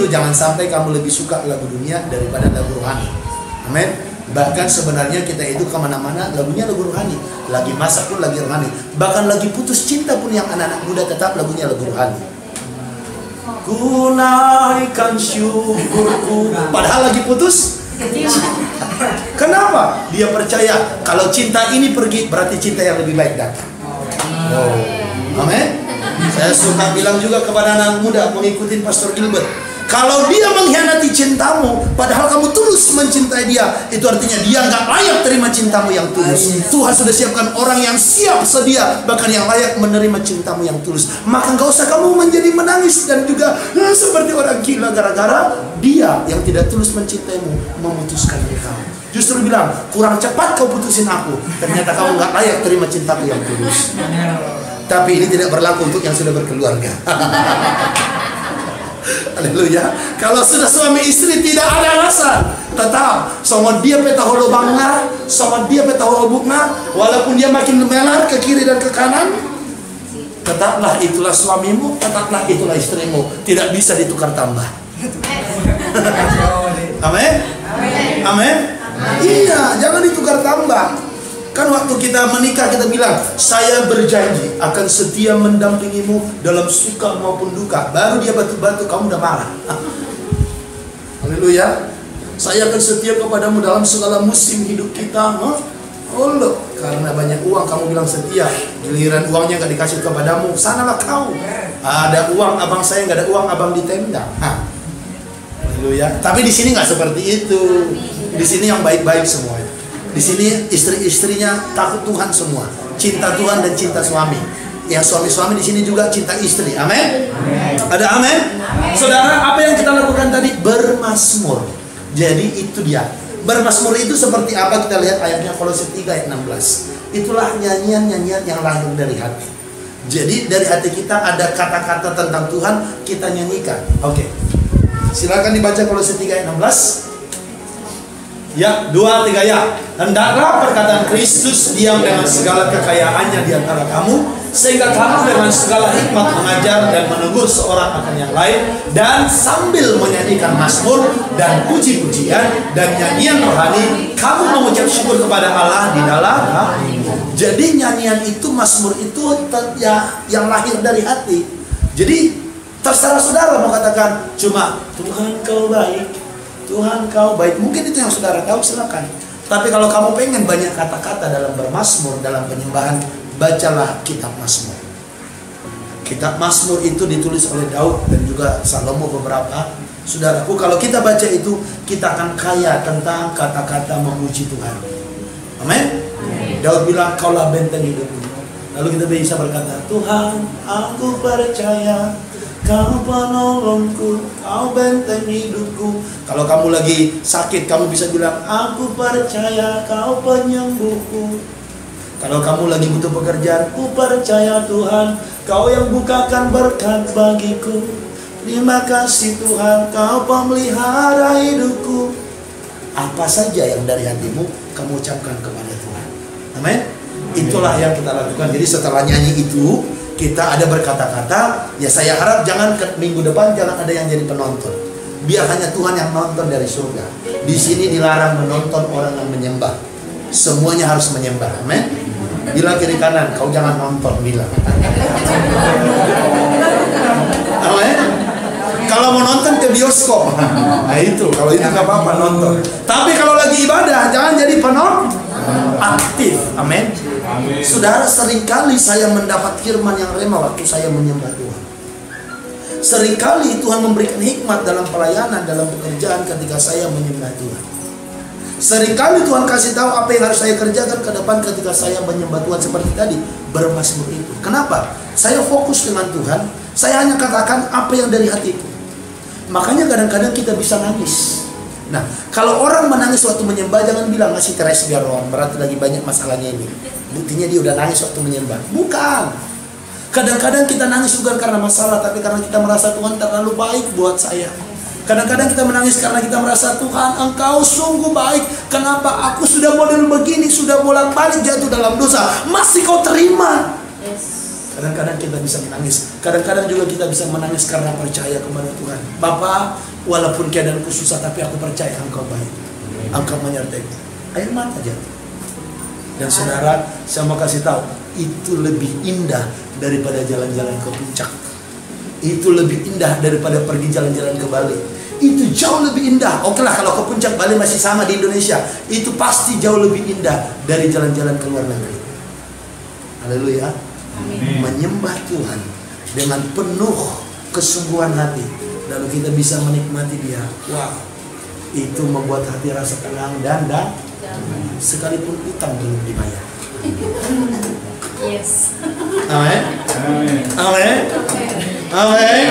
itu jangan sampai kamu lebih suka lagu dunia daripada lagu rohani. Amin. Bahkan sebenarnya kita itu kemana-mana lagunya lagu rohani. Lagi masak pun lagi rohani. Bahkan lagi putus cinta pun yang anak-anak muda tetap lagunya lagu rohani. Ku naikkan syukurku, padahal lagi putus. Kenapa? Dia percaya kalau cinta ini pergi, berarti cinta yang lebih baik datang. Amin. Saya suka bilang juga kepada anak muda mengikuti Pastor Gilbert, kalau dia mengkhianati cintamu padahal kamu tulus mencintai dia, itu artinya dia nggak layak terima cintamu yang tulus. Tuhan sudah siapkan orang yang siap sedia, bahkan yang layak menerima cintamu yang tulus. Maka nggak usah kamu menjadi menangis dan juga seperti orang gila gara-gara dia yang tidak tulus mencintaimu memutuskan kamu. Justru bilang, kurang cepat kau putusin aku, ternyata kamu nggak layak terima cintaku yang tulus. Tapi ini tidak berlaku untuk yang sudah berkeluarga. Haleluya. Kalau sudah suami istri tidak ada alasan, tetap sama dia peta holo bangga, sama dia peta holo bukna, walaupun dia makin melar ke kiri dan ke kanan, tetaplah itulah suamimu, tetaplah itulah istrimu, tidak bisa ditukar tambah. Amin. Amin. Iya, jangan ditukar tambah. Kan waktu kita menikah kita bilang, saya berjanji akan setia mendampingimu dalam suka maupun duka. Baru dia batu-batu, kamu udah marah. Haleluya. Saya akan setia kepadamu dalam segala musim hidup kita. Oh loh, karena banyak uang kamu bilang setia, giliran uangnya gak dikasih kepadamu, sanalah kau. Ada uang abang saya, gak ada uang abang ditendang. Haleluya. Tapi di sini nggak seperti itu. Di sini yang baik-baik semuanya. Di sini istri-istrinya takut Tuhan semua, cinta Tuhan dan cinta suami. Yang suami-suami di sini juga cinta istri. Amin. Ada amin. Saudara, apa yang kita lakukan tadi? Bermazmur. Jadi itu dia. Bermazmur itu seperti apa? Kita lihat ayatnya Kolose 3 ayat 16. Itulah nyanyian-nyanyian yang lahir dari hati. Jadi dari hati kita ada kata-kata tentang Tuhan, kita nyanyikan. Oke. Silakan dibaca Kolose 3 ayat 16. Ya, 2, 3 ya. Hendaklah perkataan Kristus diam dengan segala kekayaannya di antara kamu, sehingga kamu dengan segala hikmat mengajar dan menegur seorang akan yang lain, dan sambil menyanyikan mazmur dan puji-pujian dan nyanyian rohani, kamu mengucap syukur kepada Allah di dalam hatimu. Jadi nyanyian itu, mazmur itu yang lahir dari hati. Jadi terserah saudara mau katakan cuma Tuhan kau baik, Tuhan kau baik, mungkin itu yang saudara tahu, silakan. Tapi kalau kamu pengen banyak kata-kata dalam bermazmur, dalam penyembahan, bacalah kitab Mazmur. Kitab Mazmur itu ditulis oleh Daud dan juga Salomo beberapa. Saudaraku, kalau kita baca itu, kita akan kaya tentang kata-kata memuji Tuhan. Amin. Daud bilang, kaulah benteng hidupku. Lalu kita bisa berkata, Tuhan, aku percaya Kau penolongku, kau benteng hidupku. Kalau kamu lagi sakit, kamu bisa bilang, aku percaya kau penyembuhku. Kalau kamu lagi butuh pekerjaan, ku percaya Tuhan, kau yang bukakan berkat bagiku. Terima kasih Tuhan, kau pemelihara hidupku. Apa saja yang dari hatimu, kamu ucapkan kepada Tuhan. Amin. Itulah yang kita lakukan. Jadi setelah nyanyi itu, kita ada berkata-kata, ya saya harap jangan minggu depan jangan ada yang jadi penonton. Biar hanya Tuhan yang nonton dari surga. Di sini dilarang menonton orang yang menyembah. Semuanya harus menyembah. Amin. Bilang kiri kanan, kau jangan nonton, bilang. Amin. Kalau mau nonton ke bioskop, nah itu, kalau itu nggak apa-apa nonton. Tapi kalau lagi ibadah, jangan jadi penonton, aktif. Amin. Saudara, seringkali saya mendapat firman yang rema waktu saya menyembah Tuhan. Seringkali Tuhan memberikan hikmat dalam pelayanan, dalam pekerjaan ketika saya menyembah Tuhan. Seringkali Tuhan kasih tahu apa yang harus saya kerjakan ke depan ketika saya menyembah Tuhan, seperti tadi bermazmur itu. Kenapa? Saya fokus dengan Tuhan. Saya hanya katakan apa yang dari hatiku. Makanya kadang-kadang kita bisa nangis. Nah, kalau orang menangis waktu menyembah, jangan bilang ngasih stres biar orang berarti lagi banyak masalahnya ini. Buktinya dia udah nangis waktu menyembah. Bukan. Kadang-kadang kita nangis bukan karena masalah, tapi karena kita merasa Tuhan terlalu baik buat saya. Kadang-kadang kita menangis karena kita merasa, Tuhan Engkau sungguh baik. Kenapa aku sudah model begini, sudah bolak-balik jatuh dalam dosa, masih Kau terima. Kadang-kadang kita bisa menangis. Kadang-kadang juga kita bisa menangis karena percaya kepada Tuhan. Bapa, Walaupun keadaanku susah, tapi aku percaya Engkau baik. Engkau menyertai. Air mata jatuh. Dan saudara, saya mau kasih tahu, itu lebih indah daripada jalan-jalan ke puncak. Itu lebih indah daripada pergi jalan-jalan ke Bali. Itu jauh lebih indah. Oke lah, kalau ke puncak Bali masih sama di Indonesia, itu pasti jauh lebih indah dari jalan-jalan ke luar negeri. Haleluya. Menyembah Tuhan dengan penuh kesungguhan hati, lalu kita bisa menikmati Dia. Wow, itu membuat hati rasa tenang dan sekalipun utang belum dibayar. Yes. Amin. Amin. Amin.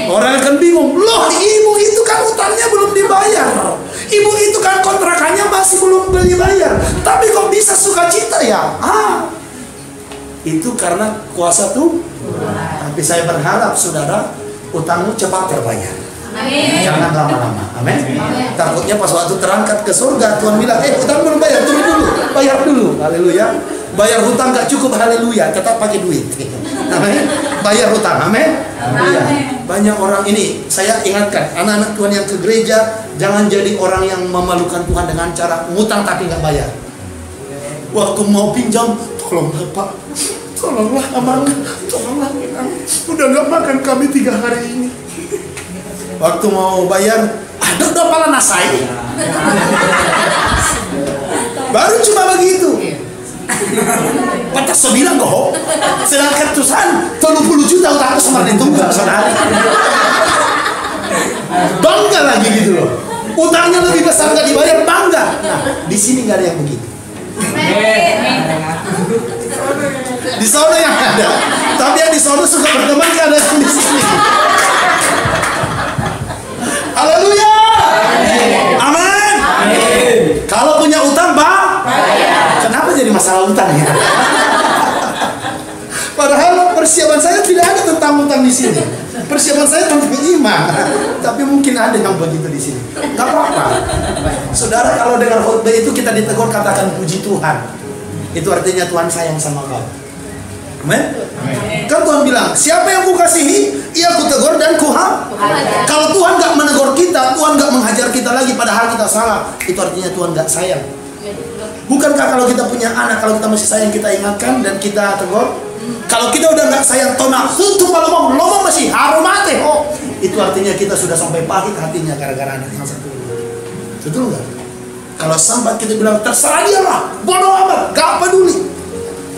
Orang akan bingung, loh ibu itu kan utangnya belum dibayar, ibu itu kan kontrakannya masih belum dibayar, tapi kok bisa sukacita ya? Itu karena kuasa Tuhan. Tapi saya berharap saudara, utangmu cepat terbayar. Amin. Jangan lama-lama. Amin. Takutnya pas waktu terangkat ke surga, Tuhan bilang, utang belum bayar, tunggu dulu, bayar dulu. Haleluya. Bayar hutang gak cukup, haleluya, tetap pakai duit. Amin. Bayar hutang, amin. Haleluya. Banyak orang ini, saya ingatkan anak-anak Tuhan yang ke gereja, jangan jadi orang yang memalukan Tuhan dengan cara ngutang tapi nggak bayar. Waktu mau pinjam, tolonglah Pak, tolonglah Amang, tolonglah Inang, udah nggak makan kami 3 hari ini. Waktu mau bayar, aduh udah pala nasai. Baru cuma begitu. Patah 9 kok. Sedangkan Tuhan 30 juta utang sama ditunggu saudara. Bangga lagi gitu loh. Utangnya lebih besar nggak dibayar, bangga. Nah, di sini nggak ada yang begitu. Di sana yang ada, tapi yang di sana suka berteman kan ada di sini. Haleluya. Amin. Kalau punya utang, Bang, kenapa jadi masalah utang ya? Padahal persiapan saya tidak ada tentang utang di sini. Persiapan saya tentang iman. Tapi mungkin ada yang begitu di sini. Gak apa-apa. Saudara, kalau dengar khotbah itu kita ditegur, katakan puji Tuhan. Itu artinya Tuhan sayang sama kau. Amin. Kan Tuhan bilang, siapa yang kukasihi, ia kutegur dan kuhajar. Kalau Tuhan gak menegur kita, Tuhan gak menghajar kita lagi padahal kita salah, itu artinya Tuhan gak sayang. Bukankah kalau kita punya anak, kalau kita masih sayang, kita ingatkan dan kita tegur? Kalau kita udah nggak sayang, tonak tutup lomong masih harum mati. Oh, itu artinya kita sudah sampai pahit hatinya gara-gara anak yang satu. Betul nggak? Kalau sempat kita bilang terserah dia lah, bodoh amat, gak peduli.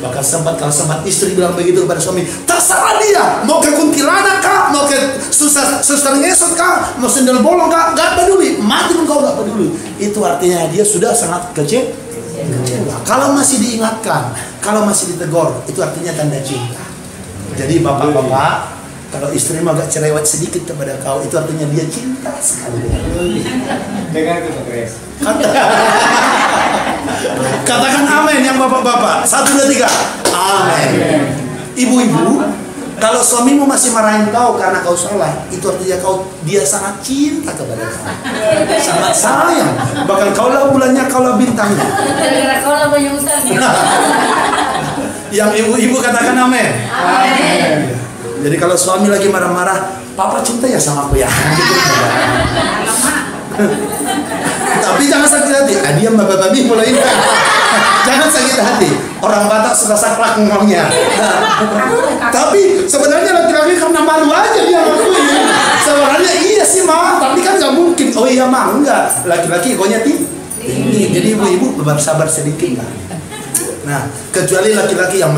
Bahkan sempat kalau sempat istri bilang begitu kepada suami, terserah dia, mau ke kuntilanak kah, mau ke suster ngesot kah, mau sendal bolong kah, gak peduli, mati pun kau gak peduli. Itu artinya dia sudah sangat kecewa. Kalau masih diingatkan, kalau masih ditegur, itu artinya tanda cinta. Jadi bapak-bapak, kalau istri agak cerewet sedikit kepada kau, itu artinya dia cinta sekali dengan kau. Dengar itu Pak Kres. Katakan amin yang bapak-bapak. 1, 2, 3. Amin. Ibu-ibu, kalau suamimu masih marahin kau karena kau salah, itu artinya dia sangat cinta kepada kau, sangat sayang. Bahkan kaulah bulannya, kaulah bintangnya. Kaulah banyak utang. Yang ibu-ibu katakan amin. Amin. Jadi kalau suami lagi marah-marah, papa cinta ya sama aku ya. Tapi jangan sakit hati. Diam babi mulai. Jangan sakit hati. Orang Batak suka saklak ngomongnya. Tapi sebenarnya laki-laki karena malu aja dia ngakuin. Sebenarnya iya sih mah, tapi kan nggak mungkin. Oh iya mah enggak. Laki-laki egonya tinggi. Jadi ibu-ibu bersabar sedikit lah. Nah, kecuali laki-laki yang